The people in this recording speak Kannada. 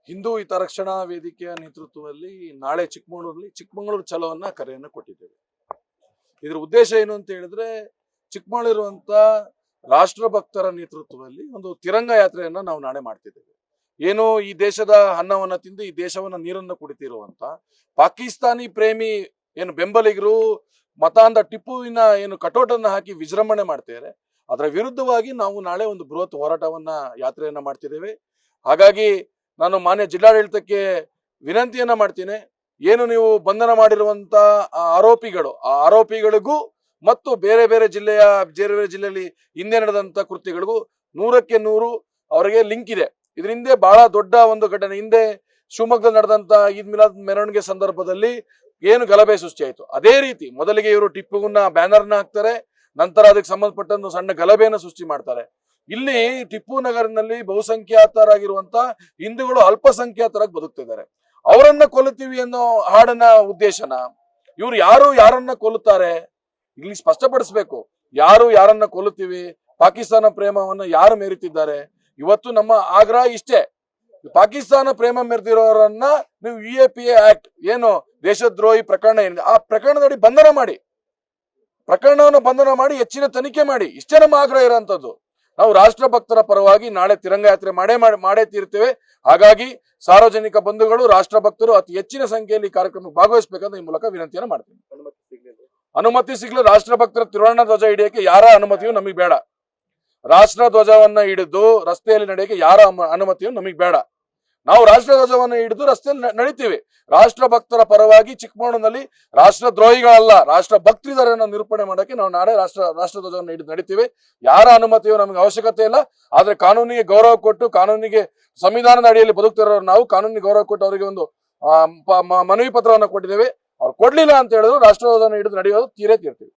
ಹಿಂದೂ ಹಿತರಕ್ಷಣಾ ವೇದಿಕೆಯ ನೇತೃತ್ವದಲ್ಲಿ ನಾಳೆ ಚಿಕ್ಕಮಗಳೂರು ಚಲೋವನ್ನ ಕರೆಯನ್ನು ಕೊಟ್ಟಿದ್ದೇವೆ. ಇದರ ಉದ್ದೇಶ ಏನು ಅಂತ ಹೇಳಿದ್ರೆ, ಚಿಕ್ಕಮಗಳೂರುವಂತ ರಾಷ್ಟ್ರಭಕ್ತರ ನೇತೃತ್ವದಲ್ಲಿ ಒಂದು ತಿರಂಗ ಯಾತ್ರೆಯನ್ನ ನಾವು ನಾಳೆ ಮಾಡ್ತಿದ್ದೇವೆ. ಏನು ಈ ದೇಶದ ಅನ್ನವನ್ನ ತಿಂದು ಈ ದೇಶವನ್ನ ನೀರನ್ನು ಕುಡಿತಿರುವಂತ ಪಾಕಿಸ್ತಾನಿ ಪ್ರೇಮಿ ಏನು ಬೆಂಬಲಿಗರು ಮತಾಂಧ ಟಿಪ್ಪುವಿನ ಏನು ಕಟೋಟನ್ನ ಹಾಕಿ ವಿಜೃಂಭಣೆ ಮಾಡ್ತಿದ್ದಾರೆ, ಅದರ ವಿರುದ್ಧವಾಗಿ ನಾವು ನಾಳೆ ಒಂದು ಬೃಹತ್ ಹೋರಾಟವನ್ನ ಯಾತ್ರೆಯನ್ನ ಮಾಡ್ತಿದ್ದೇವೆ. ಹಾಗಾಗಿ ನಾನು ಮಾನ್ಯ ಜಿಲ್ಲಾಡಳಿತಕ್ಕೆ ವಿನಂತಿಯನ್ನ ಮಾಡ್ತೀನಿ, ಏನು ನೀವು ಬಂಧನ ಮಾಡಿರುವಂತ ಆ ಆರೋಪಿಗಳಿಗೂ ಮತ್ತು ಬೇರೆ ಬೇರೆ ಜಿಲ್ಲೆಯಲ್ಲಿ ಹಿಂದೆ ನಡೆದಂತ ಕೃತ್ಯಗಳಿಗೂ 100ಕ್ಕೆ 100 ಅವರಿಗೆ ಲಿಂಕ್ ಇದೆ. ಇದರಿಂದ ಬಹಳ ದೊಡ್ಡ ಒಂದು ಘಟನೆ, ಹಿಂದೆ ಶಿವಮೊಗ್ಗದಲ್ಲಿ ನಡೆದಂತ ಈದ್ ಮಿಲಾದ್ ಮೆರವಣಿಗೆ ಸಂದರ್ಭದಲ್ಲಿ ಏನು ಗಲಭೆ ಸೃಷ್ಟಿಯಾಯಿತು, ಅದೇ ರೀತಿ ಮೊದಲಿಗೆ ಇವರು ಟಿಪ್ಪುವಿನ ಬ್ಯಾನರ್ನ ಹಾಕ್ತಾರೆ, ನಂತರ ಅದಕ್ಕೆ ಸಂಬಂಧಪಟ್ಟಂತ ಸಣ್ಣ ಗಲಭೆಯನ್ನು ಸೃಷ್ಟಿ ಮಾಡ್ತಾರೆ. ಇಲ್ಲಿ ಟಿಪ್ಪು ನಗರನಲ್ಲಿ ಬಹುಸಂಖ್ಯಾತರಾಗಿರುವಂತ ಹಿಂದೂಗಳು ಅಲ್ಪಸಂಖ್ಯಾತರಾಗಿ ಬದುಕ್ತಿದ್ದಾರೆ. ಅವರನ್ನ ಕೊಲ್ಲುತ್ತೀವಿ ಅನ್ನೋ ಹಾಡನ್ನ ಉದ್ದೇಶನ ಇವ್ರು ಯಾರನ್ನ ಕೊಲ್ಲುತ್ತಾರೆ ಇಲ್ಲಿ ಸ್ಪಷ್ಟಪಡಿಸ್ಬೇಕು. ಯಾರನ್ನ ಕೊಲ್ಲುತ್ತೀವಿ, ಪಾಕಿಸ್ತಾನ ಪ್ರೇಮವನ್ನ ಯಾರು ಮೆರೀತಿದ್ದಾರೆ? ಇವತ್ತು ನಮ್ಮ ಆಗ್ರಹ ಇಷ್ಟೇ, ಪಾಕಿಸ್ತಾನ ಪ್ರೇಮ ಮೆರೆದಿರೋರನ್ನ ನೀವು UAPA ಆಕ್ಟ್ ಏನು ದೇಶದ್ರೋಹಿ ಪ್ರಕರಣ ಏನಿದೆ ಆ ಪ್ರಕರಣದಡಿ ಪ್ರಕರಣವನ್ನು ಬಂಧನ ಮಾಡಿ ಹೆಚ್ಚಿನ ತನಿಖೆ ಮಾಡಿ, ಇಷ್ಟೇ ನಮ್ಮ ಆಗ್ರಹ ಇರೋಂಥದ್ದು. ನಾವು ರಾಷ್ಟ್ರಭಕ್ತರ ಪರವಾಗಿ ನಾಳೆ ತಿರಂಗ ಯಾತ್ರೆ ಮಾಡೇ ತೀರ್ತೇವೆ. ಹಾಗಾಗಿ ಸಾರ್ವಜನಿಕ ಬಂಧುಗಳು, ರಾಷ್ಟ್ರಭಕ್ತರು ಅತಿ ಹೆಚ್ಚಿನ ಸಂಖ್ಯೆಯಲ್ಲಿ ಕಾರ್ಯಕ್ರಮಕ್ಕೆ ಭಾಗವಹಿಸಬೇಕಂತ ಈ ಮೂಲಕ ವಿನಂತಿಯನ್ನು ಮಾಡ್ತೀನಿ. ಅನುಮತಿ ಸಿಗ್ಲಿ ರಾಷ್ಟ್ರಭಕ್ತರ ತ್ರಿವರ್ಣ ಧ್ವಜ ಹಿಡಿಯಕ್ಕೆ ಯಾರ ಅನುಮತಿಯೂ ನಮಗೆ ಬೇಡ. ರಾಷ್ಟ್ರ ಧ್ವಜವನ್ನ ಹಿಡಿದು ರಸ್ತೆಯಲ್ಲಿ ನಡೆಯಕ್ಕೆ ಯಾರ ಅನುಮತಿಯೂ ನಮಗೆ ಬೇಡ. ನಾವು ರಾಷ್ಟ್ರ ಧ್ವಜವನ್ನು ಹಿಡಿದು ರಸ್ತೆಯಲ್ಲಿ ನಡೀತೀವಿ. ರಾಷ್ಟ್ರಭಕ್ತರ ಪರವಾಗಿ ಚಿಕ್ಕಮಗಳೂರಿನಲ್ಲಿ ರಾಷ್ಟ್ರದ್ರೋಹಿಗಳಲ್ಲ, ರಾಷ್ಟ್ರ ಭಕ್ತರಿದ್ದಾರೆ ಅನ್ನೋ ನಿರೂಪಣೆ ಮಾಡೋಕೆ ನಾವು ನಾಳೆ ರಾಷ್ಟ್ರ ಧ್ವಜವನ್ನು ಹಿಡಿದು ನಡೀತೀವಿ. ಯಾರ ಅನುಮತಿಯೂ ನಮಗೆ ಅವಶ್ಯಕತೆ ಇಲ್ಲ. ಆದ್ರೆ ಕಾನೂನಿಗೆ ಗೌರವ ಕೊಟ್ಟು, ಕಾನೂನಿಗೆ ಸಂವಿಧಾನದ ಅಡಿಯಲ್ಲಿ ಬದುಕ್ತಿರೋರು ನಾವು ಕಾನೂನಿಗೆ ಗೌರವ ಕೊಟ್ಟು ಅವರಿಗೆ ಒಂದು ಮನವಿ ಪತ್ರವನ್ನು ಕೊಟ್ಟಿದ್ದೇವೆ. ಅವ್ರು ಕೊಡ್ಲಿಲ್ಲ ಅಂತ ಹೇಳಿದ್ರು ರಾಷ್ಟ್ರ ಧ್ವಜವನ್ನು ಹಿಡಿದು ನಡೆಯೋದು ತೀರ್ತೀವಿ.